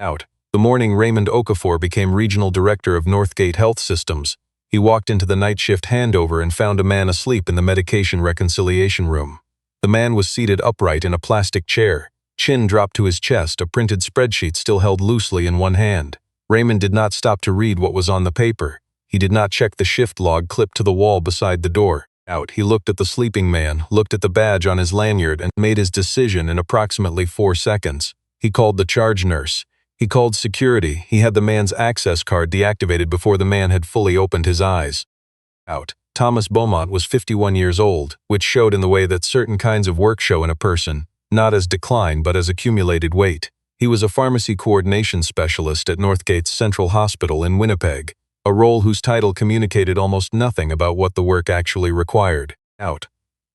Out. The morning Raymond Okafor became regional director of Northgate Health Systems. He walked into the night shift handover and found a man asleep in the medication reconciliation room. The man was seated upright in a plastic chair, chin dropped to his chest, a printed spreadsheet still held loosely in one hand. Raymond did not stop to read what was on the paper. He did not check the shift log clipped to the wall beside the door. Out. He looked at the sleeping man, looked at the badge on his lanyard, and made his decision in approximately 4 seconds. He called the charge nurse. He called security. He had the man's access card deactivated before the man had fully opened his eyes. Out. Thomas Beaumont was 51 years old, which showed in the way that certain kinds of work show in a person, not as decline but as accumulated weight. He was a pharmacy coordination specialist at Northgate's Central Hospital in Winnipeg, a role whose title communicated almost nothing about what the work actually required. Out.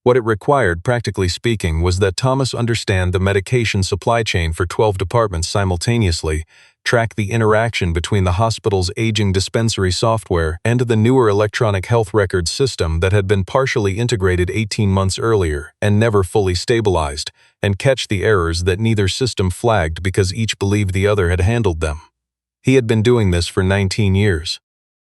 What it required, practically speaking, was that Thomas understand the medication supply chain for 12 departments simultaneously, track the interaction between the hospital's aging dispensary software and the newer electronic health records system that had been partially integrated 18 months earlier and never fully stabilized, and catch the errors that neither system flagged because each believed the other had handled them. He had been doing this for 19 years.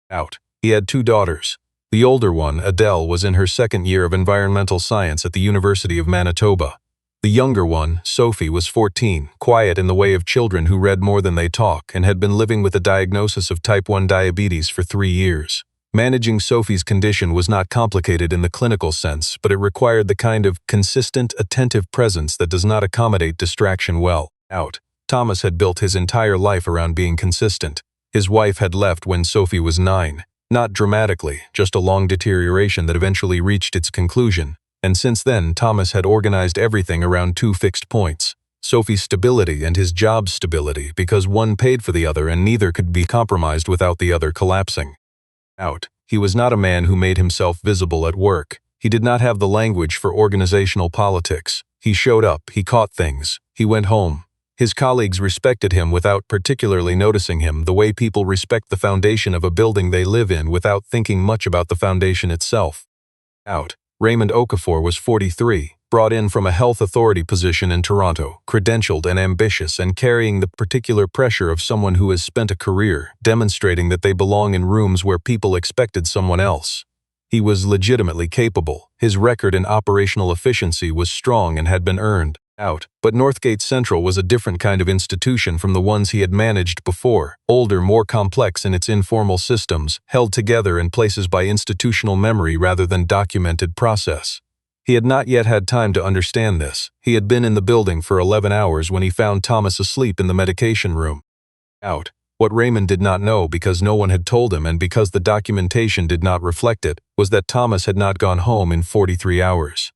Out. He had 2 daughters. The older one, Adele, was in her 2nd year of environmental science at the University of Manitoba. The younger one, Sophie, was 14, quiet in the way of children who read more than they talk, and had been living with a diagnosis of type 1 diabetes for 3 years. Managing Sophie's condition was not complicated in the clinical sense, but it required the kind of consistent, attentive presence that does not accommodate distraction well. Out. Thomas had built his entire life around being consistent. His wife had left when Sophie was 9. Not dramatically, just a long deterioration that eventually reached its conclusion. And since then, Thomas had organized everything around 2 fixed points: Sophie's stability and his job's stability, because one paid for the other and neither could be compromised without the other collapsing. Out. He was not a man who made himself visible at work. He did not have the language for organizational politics. He showed up, he caught things, he went home. His colleagues respected him without particularly noticing him, the way people respect the foundation of a building they live in without thinking much about the foundation itself. Out. Raymond Okafor was 43, brought in from a health authority position in Toronto, credentialed and ambitious and carrying the particular pressure of someone who has spent a career demonstrating that they belong in rooms where people expected someone else. He was legitimately capable. His record in operational efficiency was strong and had been earned. Out. But Northgate Central was a different kind of institution from the ones he had managed before, older, more complex in its informal systems, held together in places by institutional memory rather than documented process. He had not yet had time to understand this. He had been in the building for 11 hours when he found Thomas asleep in the medication room. Out. What Raymond did not know, because no one had told him and because the documentation did not reflect it, was that Thomas had not gone home in 43 hours.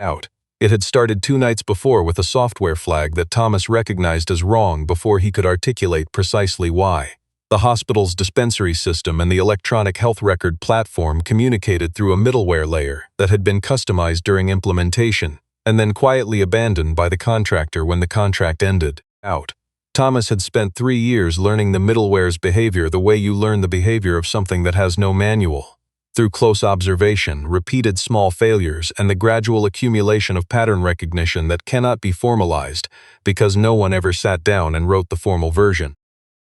Out. It had started 2 nights before with a software flag that Thomas recognized as wrong before he could articulate precisely why. The hospital's dispensary system and the electronic health record platform communicated through a middleware layer that had been customized during implementation, and then quietly abandoned by the contractor when the contract ended. Out. Thomas had spent 3 years learning the middleware's behavior the way you learn the behavior of something that has no manual. Through close observation, repeated small failures, and the gradual accumulation of pattern recognition that cannot be formalized because no one ever sat down and wrote the formal version.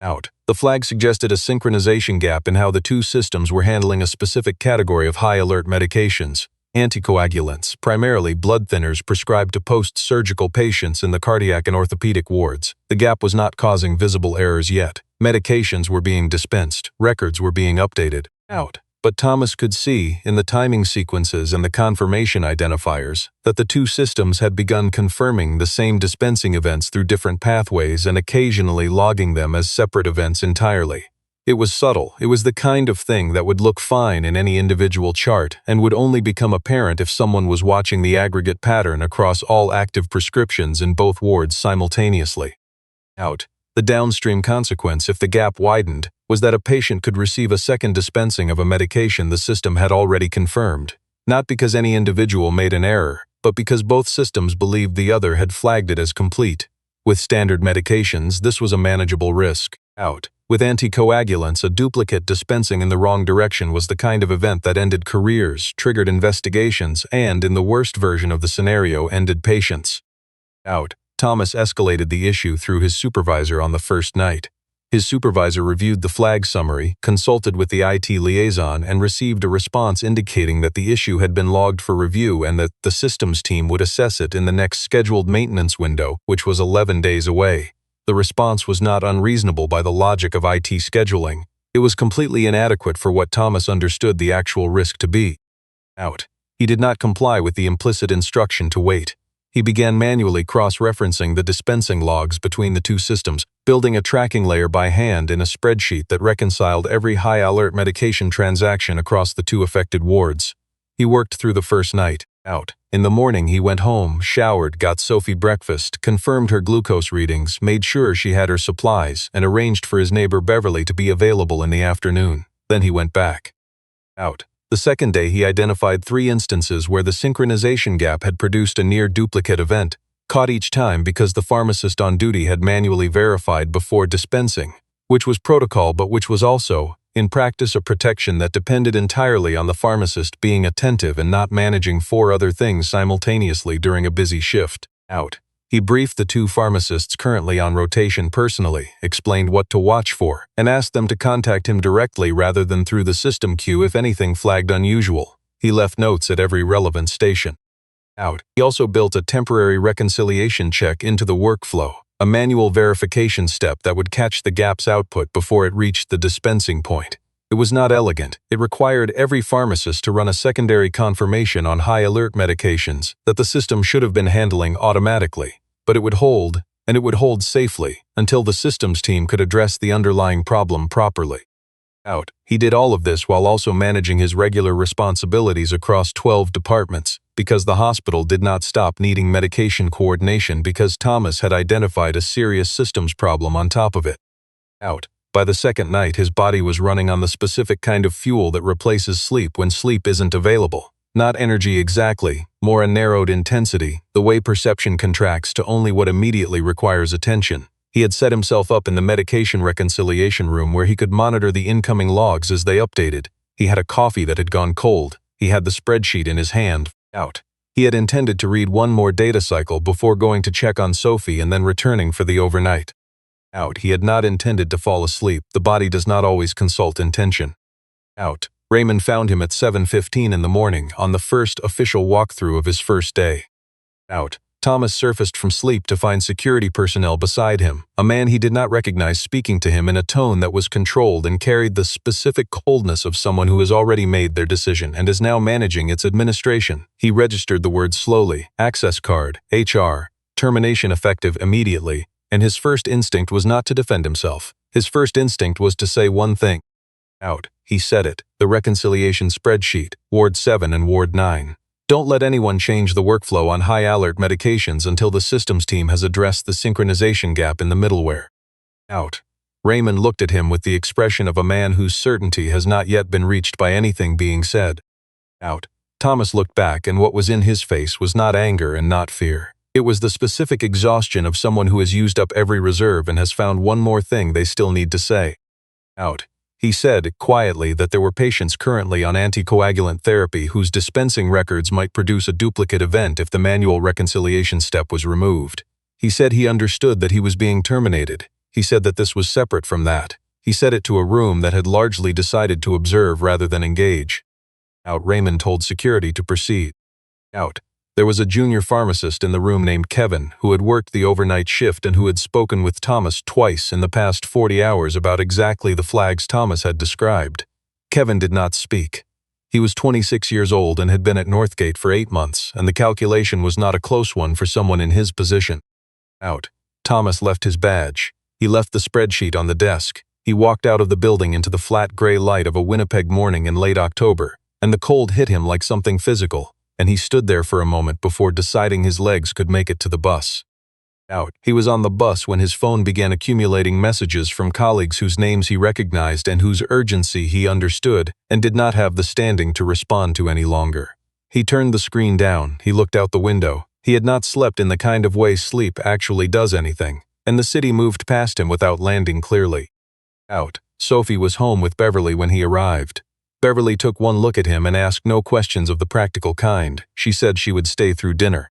Out. The flag suggested a synchronization gap in how the 2 systems were handling a specific category of high-alert medications, anticoagulants, primarily blood thinners prescribed to post-surgical patients in the cardiac and orthopedic wards. The gap was not causing visible errors yet. Medications were being dispensed, records were being updated. Out. But Thomas could see, in the timing sequences and the confirmation identifiers, that the 2 systems had begun confirming the same dispensing events through different pathways and occasionally logging them as separate events entirely. It was subtle. It was the kind of thing that would look fine in any individual chart and would only become apparent if someone was watching the aggregate pattern across all active prescriptions in both wards simultaneously. Out. The downstream consequence, if the gap widened, was that a patient could receive a second dispensing of a medication the system had already confirmed, not because any individual made an error, but because both systems believed the other had flagged it as complete. With standard medications, this was a manageable risk. Out. With anticoagulants, a duplicate dispensing in the wrong direction was the kind of event that ended careers, triggered investigations, and, in the worst version of the scenario, ended patients. Out. Thomas escalated the issue through his supervisor on the first night. His supervisor reviewed the flag summary, consulted with the IT liaison, and received a response indicating that the issue had been logged for review and that the systems team would assess it in the next scheduled maintenance window, which was 11 days away. The response was not unreasonable by the logic of IT scheduling. It was completely inadequate for what Thomas understood the actual risk to be. He did not comply with the implicit instruction to wait. He began manually cross-referencing the dispensing logs between the two systems, building a tracking layer by hand in a spreadsheet that reconciled every high-alert medication transaction across the two affected wards. He worked through the first night. In the morning, he went home, showered, got Sophie breakfast, confirmed her glucose readings, made sure she had her supplies, and arranged for his neighbor Beverly to be available in the afternoon. Then he went back. The second day, he identified 3 instances where the synchronization gap had produced a near-duplicate event, caught each time because the pharmacist on duty had manually verified before dispensing, which was protocol but which was also, in practice, a protection that depended entirely on the pharmacist being attentive and not managing 4 other things simultaneously during a busy shift. He briefed the 2 pharmacists currently on rotation personally, explained what to watch for, and asked them to contact him directly rather than through the system queue if anything flagged unusual. He left notes at every relevant station. He also built a temporary reconciliation check into the workflow, a manual verification step that would catch the gap's output before it reached the dispensing point. It was not elegant. It required every pharmacist to run a secondary confirmation on high-alert medications that the system should have been handling automatically, but it would hold, and it would hold safely, until the systems team could address the underlying problem properly. He did all of this while also managing his regular responsibilities across 12 departments, because the hospital did not stop needing medication coordination because Thomas had identified a serious systems problem on top of it. By the second night, his body was running on the specific kind of fuel that replaces sleep when sleep isn't available. Not energy exactly, more a narrowed intensity, the way perception contracts to only what immediately requires attention. He had set himself up in the medication reconciliation room where he could monitor the incoming logs as they updated. He had a coffee that had gone cold. He had the spreadsheet in his hand. He had intended to read one more data cycle before going to check on Sophie and then returning for the overnight. He had not intended to fall asleep. The body does not always consult intention. Raymond found him at 7:15 in the morning on the first official walkthrough of his first day. Thomas surfaced from sleep to find security personnel beside him, a man he did not recognize speaking to him in a tone that was controlled and carried the specific coldness of someone who has already made their decision and is now managing its administration. He registered the words slowly, access card, HR, termination effective immediately, and his first instinct was not to defend himself. His first instinct was to say one thing. He said it, the reconciliation spreadsheet, Ward 7 and Ward 9. Don't let anyone change the workflow on high-alert medications until the systems team has addressed the synchronization gap in the middleware. Raymond looked at him with the expression of a man whose certainty has not yet been reached by anything being said. Thomas looked back, and what was in his face was not anger and not fear. It was the specific exhaustion of someone who has used up every reserve and has found one more thing they still need to say. He said, quietly, that there were patients currently on anticoagulant therapy whose dispensing records might produce a duplicate event if the manual reconciliation step was removed. He said he understood that he was being terminated. He said that this was separate from that. He said it to a room that had largely decided to observe rather than engage. Raymond told security to proceed. There was a junior pharmacist in the room named Kevin who had worked the overnight shift and who had spoken with Thomas twice in the past 40 hours about exactly the flags Thomas had described. Kevin did not speak. He was 26 years old and had been at Northgate for 8 months, and the calculation was not a close one for someone in his position. Thomas left his badge. He left the spreadsheet on the desk. He walked out of the building into the flat gray light of a Winnipeg morning in late October, and the cold hit him like something physical, and he stood there for a moment before deciding his legs could make it to the bus. He was on the bus when his phone began accumulating messages from colleagues whose names he recognized and whose urgency he understood and did not have the standing to respond to any longer. He turned the screen down. He looked out the window. He had not slept in the kind of way sleep actually does anything, and the city moved past him without landing clearly. Sophie was home with Beverly when he arrived. Beverly took one look at him and asked no questions of the practical kind. She said she would stay through dinner.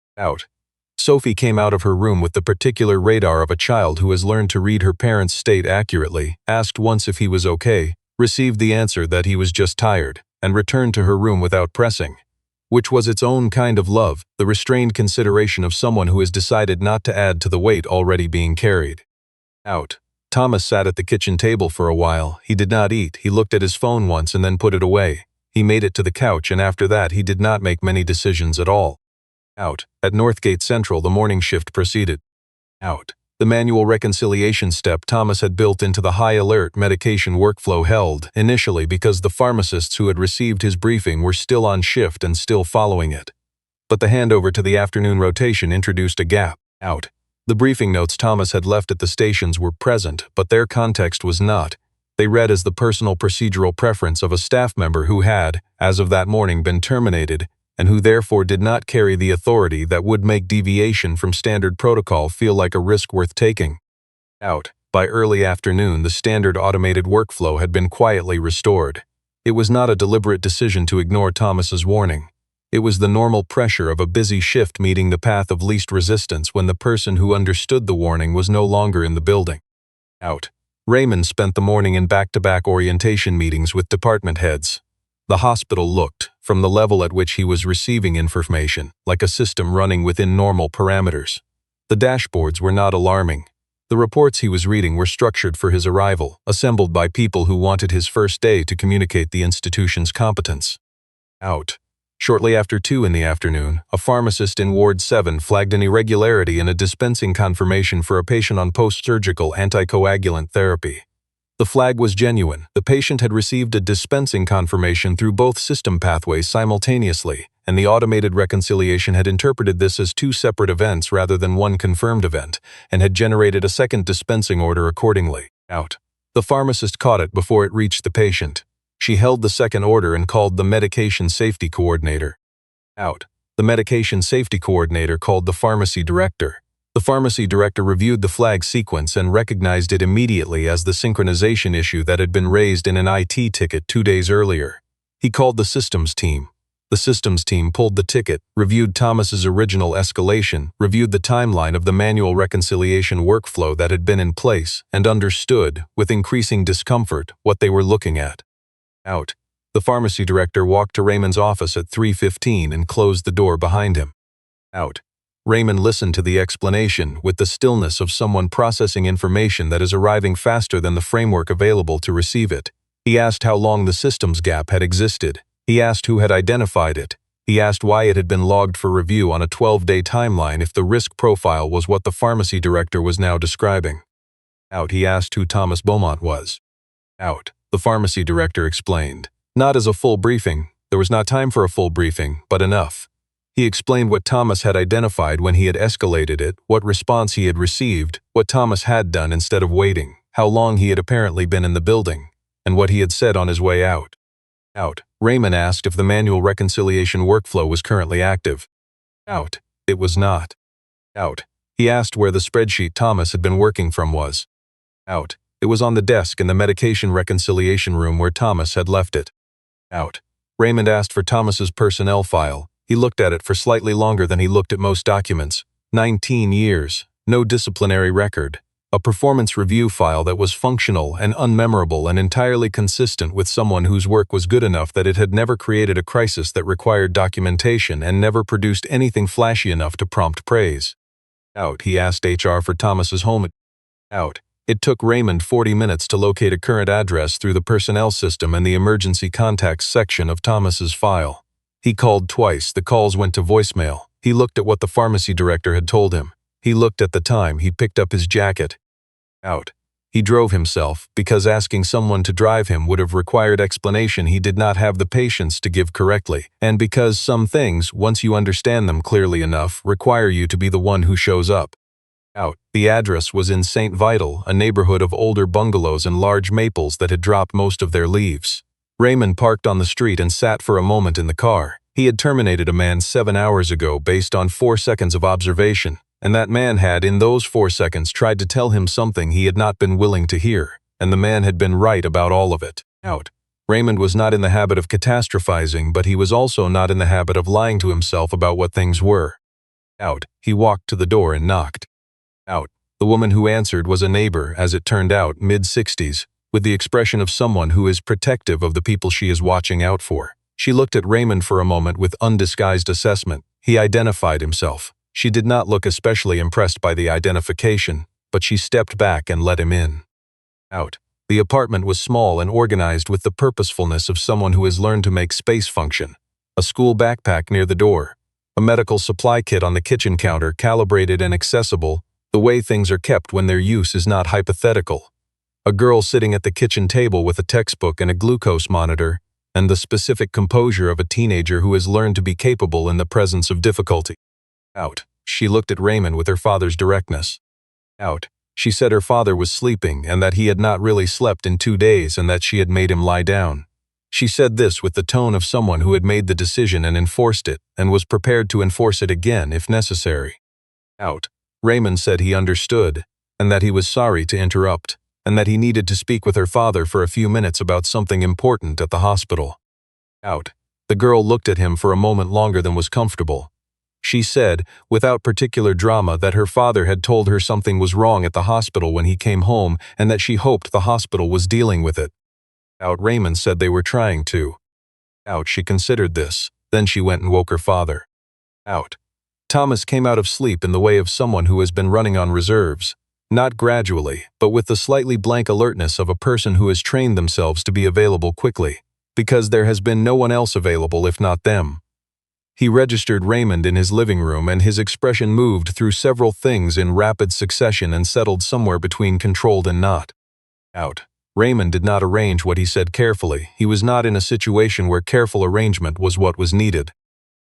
Sophie came out of her room with the particular radar of a child who has learned to read her parents' state accurately, asked once if he was okay, received the answer that he was just tired, and returned to her room without pressing. Which was its own kind of love, the restrained consideration of someone who has decided not to add to the weight already being carried. Out. Thomas sat at the kitchen table for a while. He did not eat. He looked at his phone once and then put it away. He made it to the couch, and after that he did not make many decisions at all. Out. At Northgate Central, the morning shift proceeded. Out. The manual reconciliation step Thomas had built into the high-alert medication workflow held, initially because the pharmacists who had received his briefing were still on shift and still following it. But the handover to the afternoon rotation introduced a gap. Out. The briefing notes Thomas had left at the stations were present, but their context was not. They read as the personal procedural preference of a staff member who had, as of that morning, been terminated, and who therefore did not carry the authority that would make deviation from standard protocol feel like a risk worth taking. Out. By early afternoon, the standard automated workflow had been quietly restored. It was not a deliberate decision to ignore Thomas's warning. It was the normal pressure of a busy shift meeting the path of least resistance when the person who understood the warning was no longer in the building. Out. Raymond spent the morning in back-to-back orientation meetings with department heads. The hospital looked, from the level at which he was receiving information, like a system running within normal parameters. The dashboards were not alarming. The reports he was reading were structured for his arrival, assembled by people who wanted his first day to communicate the institution's competence. Out. Shortly after 2 in the afternoon, a pharmacist in Ward 7 flagged an irregularity in a dispensing confirmation for a patient on post-surgical anticoagulant therapy. The flag was genuine. The patient had received a dispensing confirmation through both system pathways simultaneously, and the automated reconciliation had interpreted this as 2 separate events rather than one confirmed event, and had generated a second dispensing order accordingly. Out. The pharmacist caught it before it reached the patient. She held the second order and called the medication safety coordinator. Out. The medication safety coordinator called the pharmacy director. The pharmacy director reviewed the flag sequence and recognized it immediately as the synchronization issue that had been raised in an IT ticket 2 days earlier. He called the systems team. The systems team pulled the ticket, reviewed Thomas's original escalation, reviewed the timeline of the manual reconciliation workflow that had been in place, and understood, with increasing discomfort, what they were looking at. Out. The pharmacy director walked to Raymond's office at 3:15 and closed the door behind him. Out. Raymond listened to the explanation with the stillness of someone processing information that is arriving faster than the framework available to receive it. He asked how long the systems gap had existed. He asked who had identified it. He asked why it had been logged for review on a 12-day timeline if the risk profile was what the pharmacy director was now describing. Out. He asked who Thomas Beaumont was. Out. The pharmacy director explained. Not as a full briefing. There was not time for a full briefing, but enough. He explained what Thomas had identified when he had escalated it, what response he had received, what Thomas had done instead of waiting, how long he had apparently been in the building, and what he had said on his way out. Out. Raymond asked if the manual reconciliation workflow was currently active. Out. It was not. Out. He asked where the spreadsheet Thomas had been working from was. Out. It was on the desk in the medication reconciliation room where Thomas had left it. Out. Raymond asked for Thomas's personnel file. He looked at it for slightly longer than he looked at most documents. 19 years. No disciplinary record. A performance review file that was functional and unmemorable and entirely consistent with someone whose work was good enough that it had never created a crisis that required documentation and never produced anything flashy enough to prompt praise. Out. He asked HR for Thomas's home. Out. It took Raymond 40 minutes to locate a current address through the personnel system and the emergency contacts section of Thomas's file. He called twice. The calls went to voicemail. He looked at what the pharmacy director had told him. He looked at the time. He picked up his jacket. Out. He drove himself, because asking someone to drive him would have required explanation he did not have the patience to give correctly, and because some things, once you understand them clearly enough, require you to be the one who shows up. Out. The address was in St. Vital, a neighborhood of older bungalows and large maples that had dropped most of their leaves. Raymond parked on the street and sat for a moment in the car. He had terminated a man 7 hours ago based on 4 seconds of observation, and that man had, in those 4 seconds, tried to tell him something he had not been willing to hear, and the man had been right about all of it. Out. Raymond was not in the habit of catastrophizing, but he was also not in the habit of lying to himself about what things were. Out. He walked to the door and knocked. Out. The woman who answered was a neighbor, as it turned out, mid-60s, with the expression of someone who is protective of the people she is watching out for. She looked at Raymond for a moment with undisguised assessment. He identified himself. She did not look especially impressed by the identification, but she stepped back and let him in. Out. The apartment was small and organized with the purposefulness of someone who has learned to make space function. A school backpack near the door. A medical supply kit on the kitchen counter, calibrated and accessible, the way things are kept when their use is not hypothetical. A girl sitting at the kitchen table with a textbook and a glucose monitor, and the specific composure of a teenager who has learned to be capable in the presence of difficulty. Out. She looked at Raymond with her father's directness. Out. She said her father was sleeping and that he had not really slept in 2 days and that she had made him lie down. She said this with the tone of someone who had made the decision and enforced it, and was prepared to enforce it again if necessary. Out. Raymond said he understood, and that he was sorry to interrupt, and that he needed to speak with her father for a few minutes about something important at the hospital. Out. The girl looked at him for a moment longer than was comfortable. She said, without particular drama, that her father had told her something was wrong at the hospital when he came home and that she hoped the hospital was dealing with it. Out. Raymond said they were trying to. Out. She considered this. Then she went and woke her father. Out. Thomas came out of sleep in the way of someone who has been running on reserves, not gradually, but with the slightly blank alertness of a person who has trained themselves to be available quickly, because there has been no one else available if not them. He registered Raymond in his living room, and his expression moved through several things in rapid succession and settled somewhere between controlled and not. Out. Raymond did not arrange what he said carefully. He was not in a situation where careful arrangement was what was needed.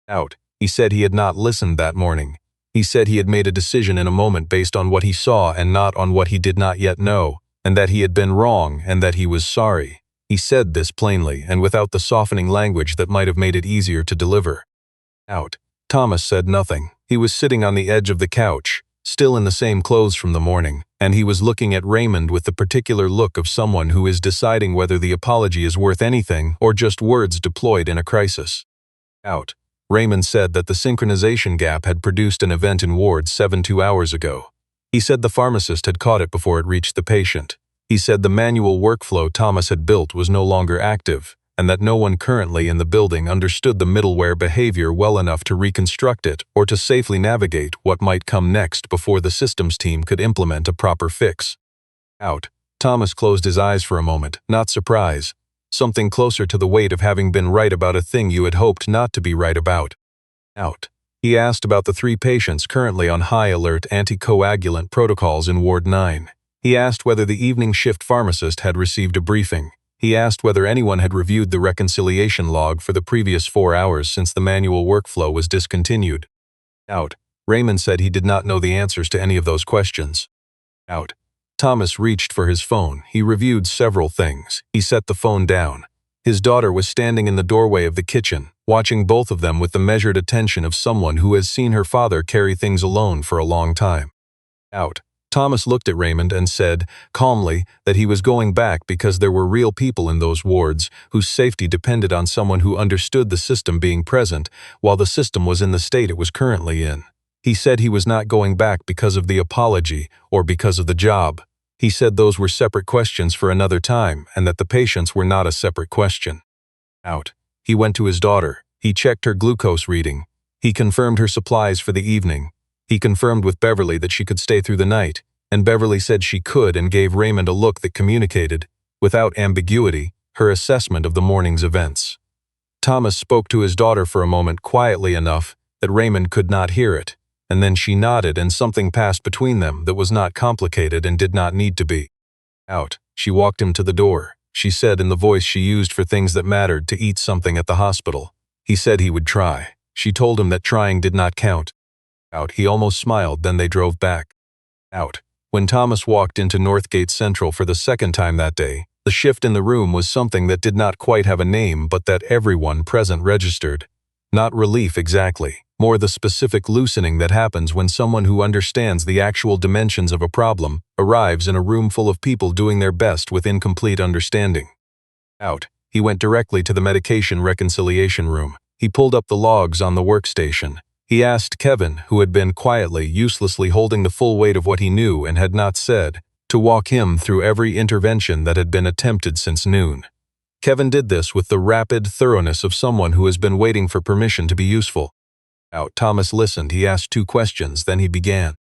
Out. He said he had not listened that morning. He said he had made a decision in a moment based on what he saw and not on what he did not yet know, and that he had been wrong and that he was sorry. He said this plainly and without the softening language that might have made it easier to deliver. Out. Thomas said nothing. He was sitting on the edge of the couch, still in the same clothes from the morning, and he was looking at Raymond with the particular look of someone who is deciding whether the apology is worth anything or just words deployed in a crisis. Out. Raymond said that the synchronization gap had produced an event in Ward 7 2 hours ago. He said the pharmacist had caught it before it reached the patient. He said the manual workflow Thomas had built was no longer active, and that no one currently in the building understood the middleware behavior well enough to reconstruct it or to safely navigate what might come next before the systems team could implement a proper fix. Out. Thomas closed his eyes for a moment, not surprise. Something closer to the weight of having been right about a thing you had hoped not to be right about. Out. He asked about the 3 patients currently on high-alert anticoagulant protocols in Ward 9. He asked whether the evening shift pharmacist had received a briefing. He asked whether anyone had reviewed the reconciliation log for the previous 4 hours since the manual workflow was discontinued. Out. Raymond said he did not know the answers to any of those questions. Out. Thomas reached for his phone. He reviewed several things. He set the phone down. His daughter was standing in the doorway of the kitchen, watching both of them with the measured attention of someone who has seen her father carry things alone for a long time. Out. Thomas looked at Raymond and said, calmly, that he was going back because there were real people in those wards whose safety depended on someone who understood the system being present while the system was in the state it was currently in. He said he was not going back because of the apology or because of the job. He said those were separate questions for another time and that the patients were not a separate question. Out. He went to his daughter. He checked her glucose reading. He confirmed her supplies for the evening. He confirmed with Beverly that she could stay through the night, and Beverly said she could and gave Raymond a look that communicated, without ambiguity, her assessment of the morning's events. Thomas spoke to his daughter for a moment quietly enough that Raymond could not hear it, and then she nodded and something passed between them that was not complicated and did not need to be. Out. She walked him to the door. She said in the voice she used for things that mattered to eat something at the hospital. He said he would try. She told him that trying did not count. Out. He almost smiled, then they drove back. Out. When Thomas walked into Northgate Central for the second time that day, the shift in the room was something that did not quite have a name but that everyone present registered. Not relief exactly, more the specific loosening that happens when someone who understands the actual dimensions of a problem arrives in a room full of people doing their best with incomplete understanding. Out. He went directly to the medication reconciliation room. He pulled up the logs on the workstation. He asked Kevin, who had been quietly, uselessly holding the full weight of what he knew and had not said, to walk him through every intervention that had been attempted since noon. Kevin did this with the rapid thoroughness of someone who has been waiting for permission to be useful. Out. Thomas listened. He asked 2 questions, then he began.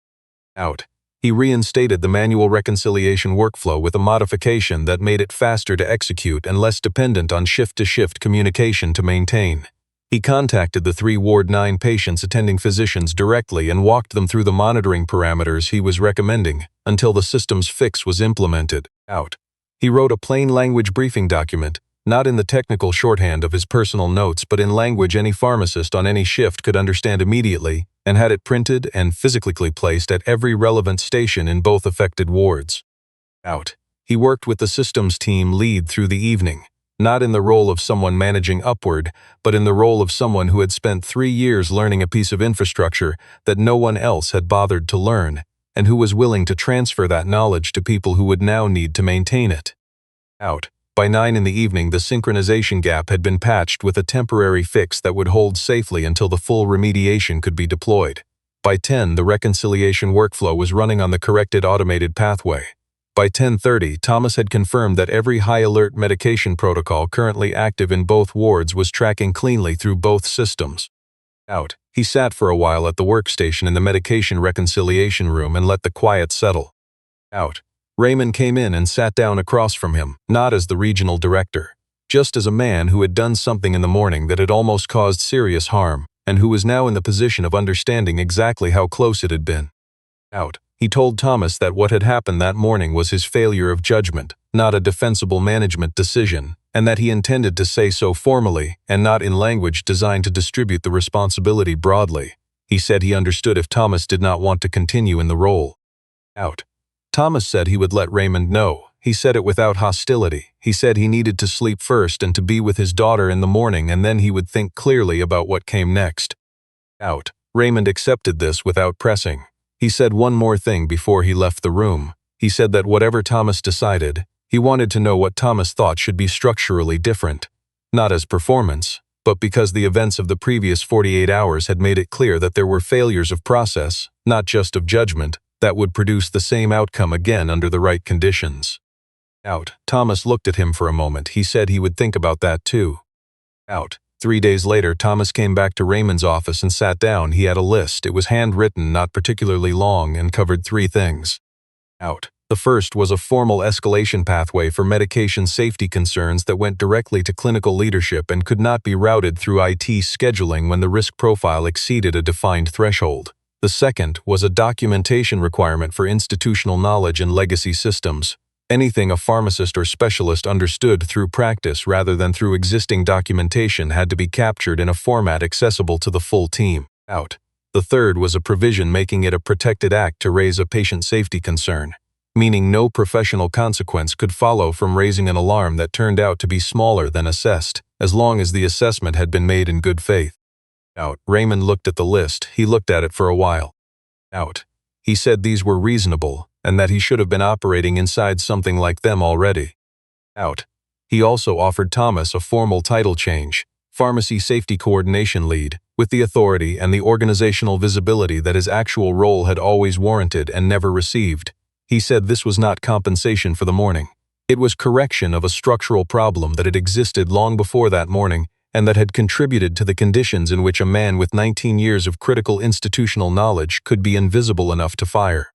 Out. He reinstated the manual reconciliation workflow with a modification that made it faster to execute and less dependent on shift-to-shift communication to maintain. He contacted the 3 Ward 9 patients' attending physicians directly and walked them through the monitoring parameters he was recommending until the system's fix was implemented. Out. He wrote a plain language briefing document, not in the technical shorthand of his personal notes but in language any pharmacist on any shift could understand immediately, and had it printed and physically placed at every relevant station in both affected wards. Out. He worked with the systems team lead through the evening, not in the role of someone managing upward, but in the role of someone who had spent 3 years learning a piece of infrastructure that no one else had bothered to learn, and who was willing to transfer that knowledge to people who would now need to maintain it. Out. By 9 in the evening, the synchronization gap had been patched with a temporary fix that would hold safely until the full remediation could be deployed. By 10, the reconciliation workflow was running on the corrected automated pathway. By 10:30, Thomas had confirmed that every high-alert medication protocol currently active in both wards was tracking cleanly through both systems. Out. He sat for a while at the workstation in the medication reconciliation room and let the quiet settle. Out. Raymond came in and sat down across from him, not as the regional director, just as a man who had done something in the morning that had almost caused serious harm, and who was now in the position of understanding exactly how close it had been. Out. He told Thomas that what had happened that morning was his failure of judgment, not a defensible management decision, and that he intended to say so formally and not in language designed to distribute the responsibility broadly. He said he understood if Thomas did not want to continue in the role. Out. Thomas said he would let Raymond know. He said it without hostility. He said he needed to sleep first and to be with his daughter in the morning, and then he would think clearly about what came next. Out. Raymond accepted this without pressing. He said one more thing before he left the room. He said that whatever Thomas decided, he wanted to know what Thomas thought should be structurally different. Not as performance, but because the events of the previous 48 hours had made it clear that there were failures of process, not just of judgment, that would produce the same outcome again under the right conditions. Out. Thomas looked at him for a moment. He said he would think about that too. Out. 3 days later, Thomas came back to Raymond's office and sat down. He had a list. It was handwritten, not particularly long, and covered 3 things. Out. The first was a formal escalation pathway for medication safety concerns that went directly to clinical leadership and could not be routed through IT scheduling when the risk profile exceeded a defined threshold. The second was a documentation requirement for institutional knowledge and legacy systems, anything a pharmacist or specialist understood through practice rather than through existing documentation had to be captured in a format accessible to the full team. Out. The third was a provision making it a protected act to raise a patient safety concern, meaning no professional consequence could follow from raising an alarm that turned out to be smaller than assessed, as long as the assessment had been made in good faith. Out. Raymond looked at the list. He looked at it for a while. Out. He said these were reasonable, and that he should have been operating inside something like them already. Out. He also offered Thomas a formal title change, Pharmacy Safety Coordination Lead, with the authority and the organizational visibility that his actual role had always warranted and never received. He said this was not compensation for the morning. It was correction of a structural problem that had existed long before that morning and that had contributed to the conditions in which a man with 19 years of critical institutional knowledge could be invisible enough to fire.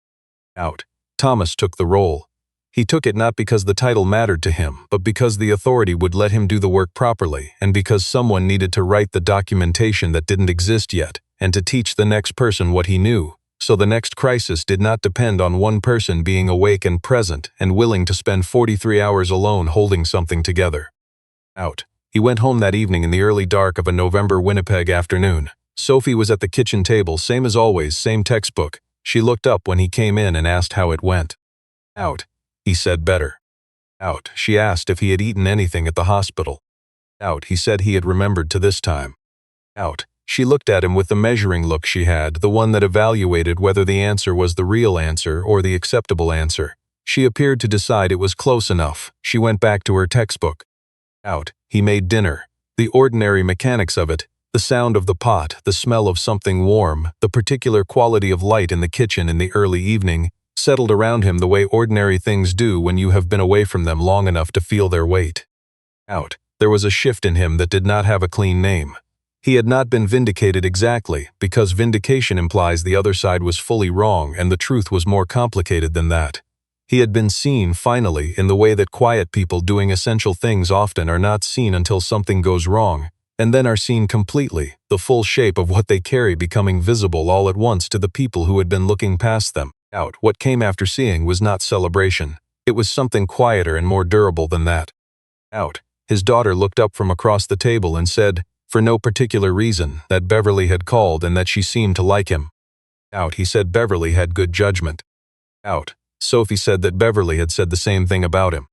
Out. Thomas took the role. He took it not because the title mattered to him, but because the authority would let him do the work properly, and because someone needed to write the documentation that didn't exist yet, and to teach the next person what he knew, so the next crisis did not depend on one person being awake and present and willing to spend 43 hours alone holding something together. Out. He went home that evening in the early dark of a November Winnipeg afternoon. Sophie was at the kitchen table, same as always, same textbook. She looked up when he came in and asked how it went. Out. He said better. Out. She asked if he had eaten anything at the hospital. Out. He said he had remembered to this time. Out. She looked at him with the measuring look she had, the one that evaluated whether the answer was the real answer or the acceptable answer. She appeared to decide it was close enough. She went back to her textbook. Out. He made dinner. The ordinary mechanics of it, The sound of the pot, the smell of something warm, the particular quality of light in the kitchen in the early evening, settled around him the way ordinary things do when you have been away from them long enough to feel their weight. Out. There was a shift in him that did not have a clean name. He had not been vindicated exactly, because vindication implies the other side was fully wrong and the truth was more complicated than that. He had been seen, finally, in the way that quiet people doing essential things often are not seen until something goes wrong, and then are seen completely, the full shape of what they carry becoming visible all at once to the people who had been looking past them. Out. What came after seeing was not celebration. It was something quieter and more durable than that. Out. His daughter looked up from across the table and said, for no particular reason, that Beverly had called and that she seemed to like him. Out. He said Beverly had good judgment. Out. Sophie said that Beverly had said the same thing about him.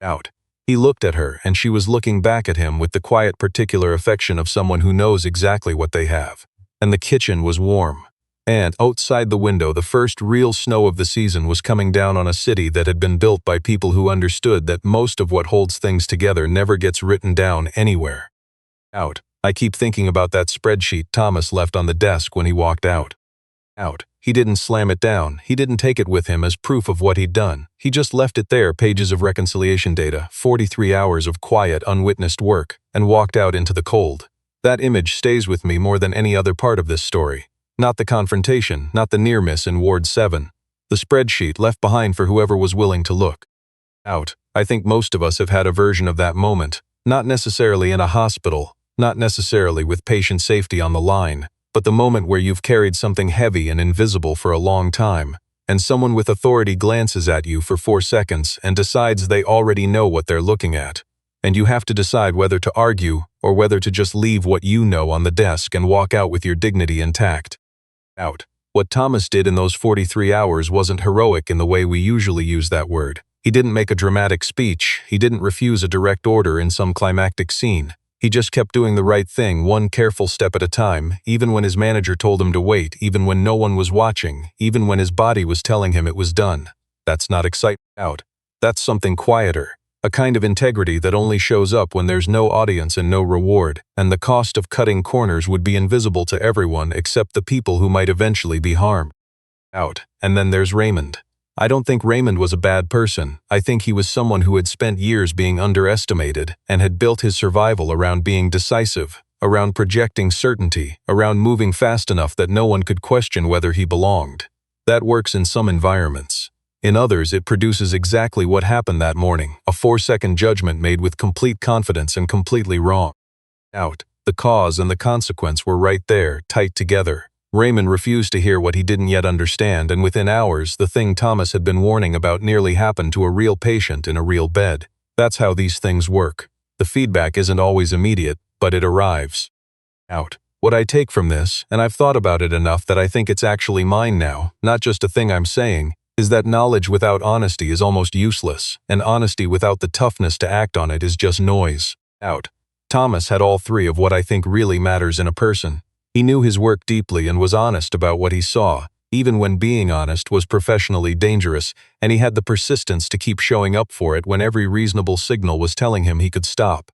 Out. He looked at her and she was looking back at him with the quiet particular affection of someone who knows exactly what they have. And the kitchen was warm. And outside the window the first real snow of the season was coming down on a city that had been built by people who understood that most of what holds things together never gets written down anywhere. Out. I keep thinking about that spreadsheet Thomas left on the desk when he walked out. Out. He didn't slam it down, he didn't take it with him as proof of what he'd done. He just left it there, pages of reconciliation data, 43 hours of quiet, unwitnessed work, and walked out into the cold. That image stays with me more than any other part of this story. Not the confrontation, not the near miss in Ward 7. The spreadsheet left behind for whoever was willing to look. Out. I think most of us have had a version of that moment, not necessarily in a hospital, not necessarily with patient safety on the line, but the moment where you've carried something heavy and invisible for a long time, and someone with authority glances at you for 4 seconds and decides they already know what they're looking at, and you have to decide whether to argue or whether to just leave what you know on the desk and walk out with your dignity intact. Out. What Thomas did in those 43 hours wasn't heroic in the way we usually use that word. He didn't make a dramatic speech, he didn't refuse a direct order in some climactic scene. He just kept doing the right thing, one careful step at a time, even when his manager told him to wait, even when no one was watching, even when his body was telling him it was done. That's not excitement. Out. That's something quieter. A kind of integrity that only shows up when there's no audience and no reward, and the cost of cutting corners would be invisible to everyone except the people who might eventually be harmed. Out. And then there's Raymond. I don't think Raymond was a bad person. I think he was someone who had spent years being underestimated and had built his survival around being decisive, around projecting certainty, around moving fast enough that no one could question whether he belonged. That works in some environments. In others, it produces exactly what happened that morning, a 4-second judgment made with complete confidence and completely wrong. Out. The cause and the consequence were right there, tight together. Raymond refused to hear what he didn't yet understand, and within hours, the thing Thomas had been warning about nearly happened to a real patient in a real bed. That's how these things work. The feedback isn't always immediate, but it arrives. Out. What I take from this, and I've thought about it enough that I think it's actually mine now, not just a thing I'm saying, is that knowledge without honesty is almost useless, and honesty without the toughness to act on it is just noise. Out. Thomas had all three of what I think really matters in a person. He knew his work deeply and was honest about what he saw, even when being honest was professionally dangerous, and he had the persistence to keep showing up for it when every reasonable signal was telling him he could stop.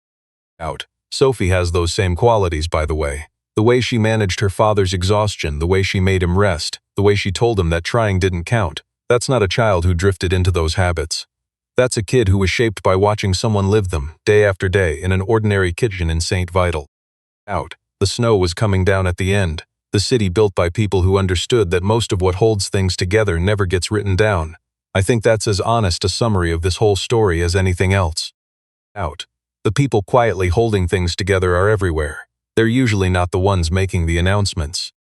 Out. Sophie has those same qualities, by the way. The way she managed her father's exhaustion, the way she made him rest, the way she told him that trying didn't count. That's not a child who drifted into those habits. That's a kid who was shaped by watching someone live them, day after day, in an ordinary kitchen in St. Vital. Out. The snow was coming down at the end, the city built by people who understood that most of what holds things together never gets written down. I think that's as honest a summary of this whole story as anything else. Out. The people quietly holding things together are everywhere. They're usually not the ones making the announcements.